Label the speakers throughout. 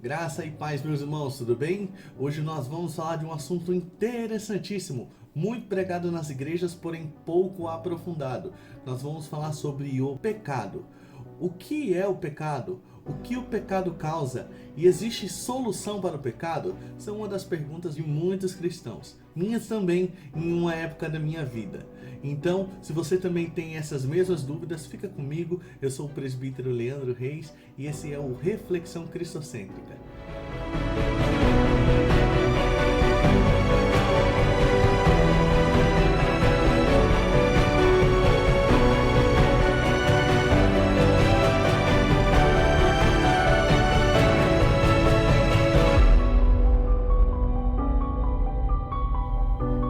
Speaker 1: Graça e paz, meus irmãos, tudo bem? Hoje nós vamos falar de um assunto interessantíssimo, muito pregado nas igrejas, porém pouco aprofundado. Nós vamos falar sobre o pecado. O que é o pecado? O que o pecado causa? E existe solução para o pecado? São uma das perguntas de muitos cristãos. Minhas também, em uma época da minha vida. Então, se você também tem essas mesmas dúvidas, fica comigo. Eu sou o presbítero Leandro Reis e esse é o Reflexão Cristocêntrica.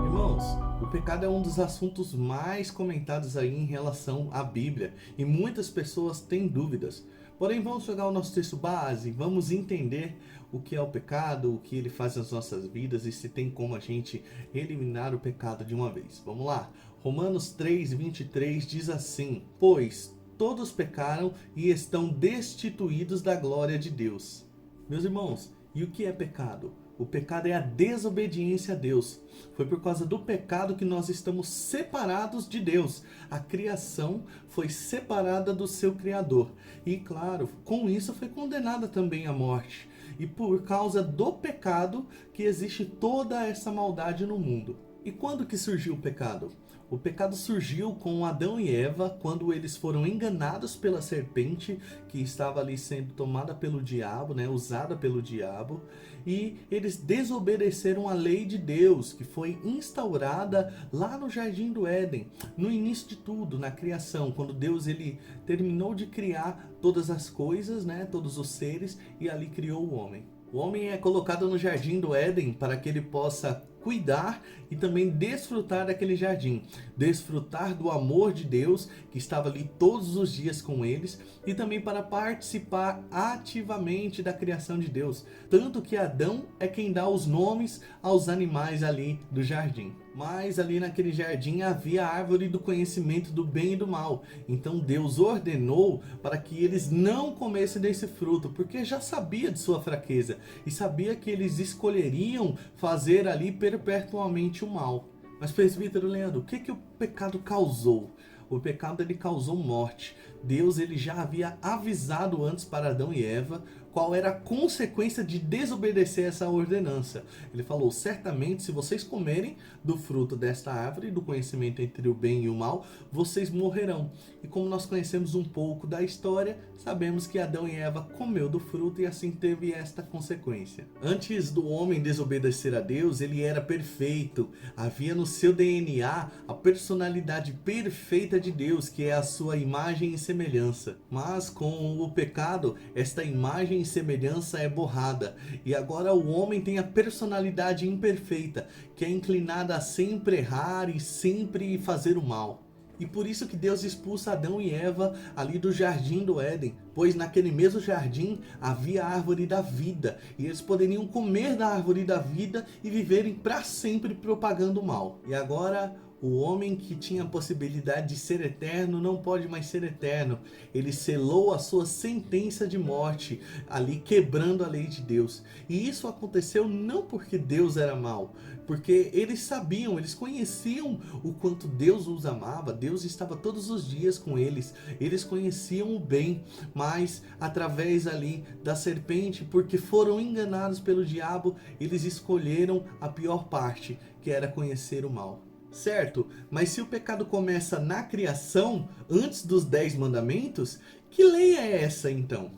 Speaker 1: Irmãos, o pecado é um dos assuntos mais comentados aí em relação à Bíblia e muitas pessoas têm dúvidas. Porém, vamos jogar o nosso texto base, vamos entender o que é o pecado, o que ele faz nas nossas vidas e se tem como a gente eliminar o pecado de uma vez. Vamos lá, Romanos 3:23 diz assim: Pois todos pecaram e estão destituídos da glória de Deus. Meus irmãos, e o que é pecado? O pecado é a desobediência a Deus. Foi por causa do pecado que nós estamos separados de Deus. A criação foi separada do seu Criador. E claro, com isso foi condenada também à morte. E por causa do pecado que existe toda essa maldade no mundo. E quando que surgiu o pecado? O pecado surgiu com Adão e Eva, quando eles foram enganados pela serpente, que estava ali sendo tomada pelo diabo, usada pelo diabo, e eles desobedeceram a lei de Deus, que foi instaurada lá no Jardim do Éden, no início de tudo, na criação, quando Deus ele terminou de criar todas as coisas, todos os seres, e ali criou o homem. O homem é colocado no Jardim do Éden para que ele possa cuidar e também desfrutar daquele jardim, desfrutar do amor de Deus que estava ali todos os dias com eles e também para participar ativamente da criação de Deus, tanto que Adão é quem dá os nomes aos animais ali do jardim. Mas ali naquele jardim havia a árvore do conhecimento do bem e do mal. Então Deus ordenou para que eles não comessem desse fruto, porque já sabia de sua fraqueza e sabia que eles escolheriam fazer ali perpetuamente o mal. Mas presbítero Leandro, o que o pecado causou? O pecado ele causou morte. Deus ele já havia avisado antes para Adão e Eva qual era a consequência de desobedecer essa ordenança. Ele falou: certamente se vocês comerem do fruto desta árvore, do conhecimento entre o bem e o mal, vocês morrerão. E como nós conhecemos um pouco da história, sabemos que Adão e Eva comeu do fruto e assim teve esta consequência. Antes do homem desobedecer a Deus, ele era perfeito. Havia no seu DNA a personalidade perfeita de Deus, que é a sua imagem e semelhança. Mas com o pecado, esta imagem e semelhança é borrada. E agora o homem tem a personalidade imperfeita, que é inclinada a sempre errar e sempre fazer o mal. E por isso que Deus expulsa Adão e Eva ali do Jardim do Éden, pois naquele mesmo jardim havia a árvore da vida, e eles poderiam comer da árvore da vida e viverem para sempre propagando o mal. E agora o homem que tinha a possibilidade de ser eterno não pode mais ser eterno. Ele selou a sua sentença de morte, ali quebrando a lei de Deus. E isso aconteceu não porque Deus era mau, porque eles sabiam, eles conheciam o quanto Deus os amava. Deus estava todos os dias com eles. Eles conheciam o bem, mas através ali da serpente, porque foram enganados pelo diabo, eles escolheram a pior parte, que era conhecer o mal. Certo, mas se o pecado começa na criação, antes dos 10 mandamentos, que lei é essa então?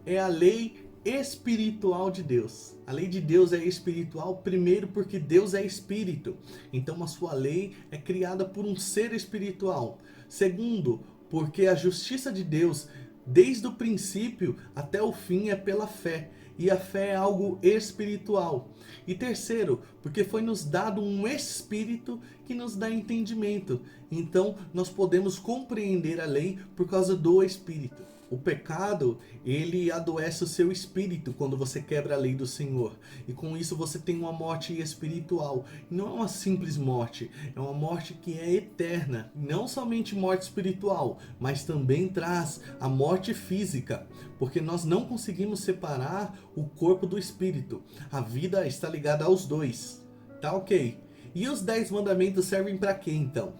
Speaker 1: É a lei espiritual de Deus. A lei de Deus é espiritual, primeiro porque Deus é espírito. Então a sua lei é criada por um ser espiritual. Segundo, porque a justiça de Deus, desde o princípio até o fim, é pela fé. E a fé é algo espiritual. E terceiro, porque foi nos dado um espírito que nos dá entendimento. Então nós podemos compreender a lei por causa do espírito. O pecado, ele adoece o seu espírito quando você quebra a lei do Senhor. E com isso você tem uma morte espiritual. Não é uma simples morte, é uma morte que é eterna. Não somente morte espiritual, mas também traz a morte física. Porque nós não conseguimos separar o corpo do espírito. A vida está ligada aos dois. Tá ok. E os 10 mandamentos servem para quê então?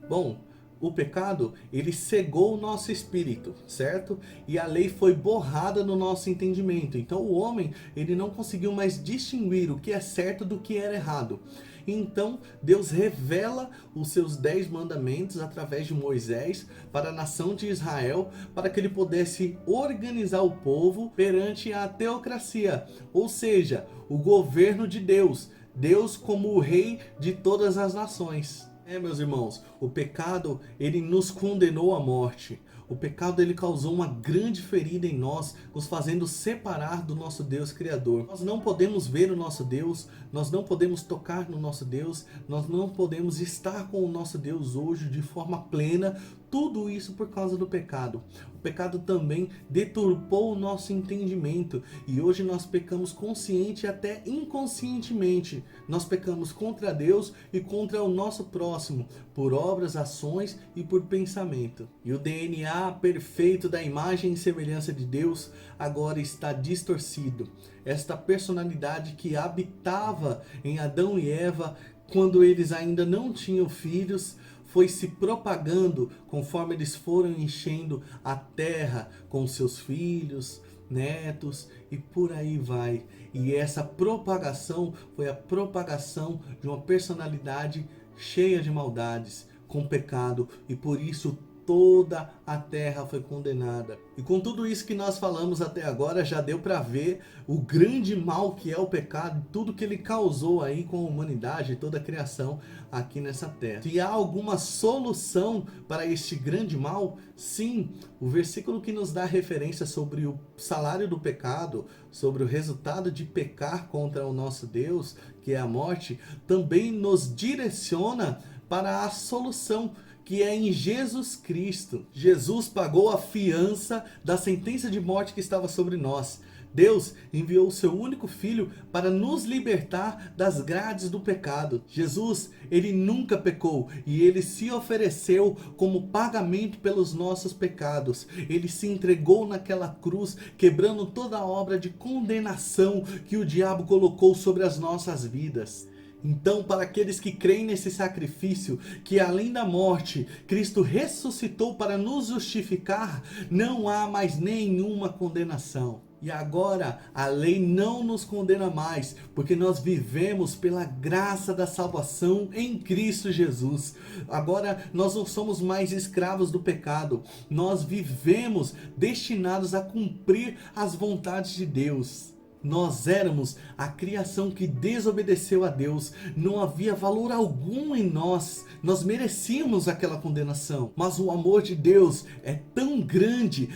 Speaker 1: Bom, o pecado, ele cegou o nosso espírito, certo? E a lei foi borrada no nosso entendimento. Então o homem, ele não conseguiu mais distinguir o que é certo do que era errado. Então Deus revela os seus 10 mandamentos através de Moisés para a nação de Israel, para que ele pudesse organizar o povo perante a teocracia, ou seja, o governo de Deus. Deus como o rei de todas as nações. Meus irmãos, o pecado, ele nos condenou à morte. O pecado, ele causou uma grande ferida em nós, nos fazendo separar do nosso Deus Criador. Nós não podemos ver o nosso Deus, nós não podemos tocar no nosso Deus, nós não podemos estar com o nosso Deus hoje de forma plena, tudo isso por causa do pecado. O pecado também deturpou o nosso entendimento e hoje nós pecamos consciente e até inconscientemente. Nós pecamos contra Deus e contra o nosso próximo, por obras, ações e por pensamento. E o DNA perfeito da imagem e semelhança de Deus agora está distorcido. Esta personalidade que habitava em Adão e Eva quando eles ainda não tinham filhos, foi se propagando conforme eles foram enchendo a terra com seus filhos, netos e por aí vai. E essa propagação foi a propagação de uma personalidade cheia de maldades, com pecado, e por isso toda a terra foi condenada. E com tudo isso que nós falamos até agora, já deu para ver o grande mal que é o pecado, tudo que ele causou aí com a humanidade e toda a criação aqui nessa terra. Se há alguma solução para este grande mal? Sim, o versículo que nos dá referência sobre o salário do pecado, sobre o resultado de pecar contra o nosso Deus, que é a morte, também nos direciona para a solução, que é em Jesus Cristo. Jesus pagou a fiança da sentença de morte que estava sobre nós. Deus enviou o seu único filho para nos libertar das grades do pecado. Jesus, ele nunca pecou e ele se ofereceu como pagamento pelos nossos pecados. Ele se entregou naquela cruz, quebrando toda a obra de condenação que o diabo colocou sobre as nossas vidas. Então, para aqueles que creem nesse sacrifício, que além da morte, Cristo ressuscitou para nos justificar, não há mais nenhuma condenação. E agora a lei não nos condena mais, porque nós vivemos pela graça da salvação em Cristo Jesus. Agora nós não somos mais escravos do pecado, nós vivemos destinados a cumprir as vontades de Deus. Nós éramos a criação que desobedeceu a Deus, não havia valor algum em nós, nós merecíamos aquela condenação. Mas o amor de Deus é tão grande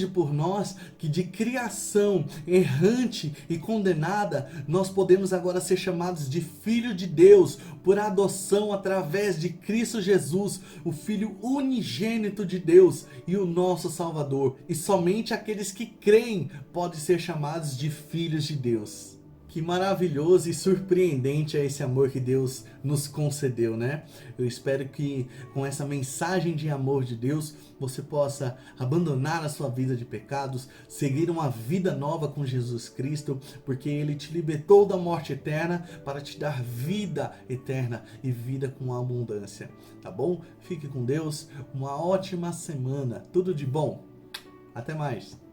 Speaker 1: por nós, que de criação errante e condenada, nós podemos agora ser chamados de filho de Deus, por adoção através de Cristo Jesus, o Filho unigênito de Deus e o nosso Salvador. E somente aqueles que creem podem ser chamados de filhos de Deus. Que maravilhoso e surpreendente é esse amor que Deus nos concedeu, né? Eu espero que com essa mensagem de amor de Deus, você possa abandonar a sua vida de pecados, seguir uma vida nova com Jesus Cristo, porque Ele te libertou da morte eterna para te dar vida eterna e vida com abundância, tá bom? Fique com Deus, uma ótima semana, tudo de bom, até mais!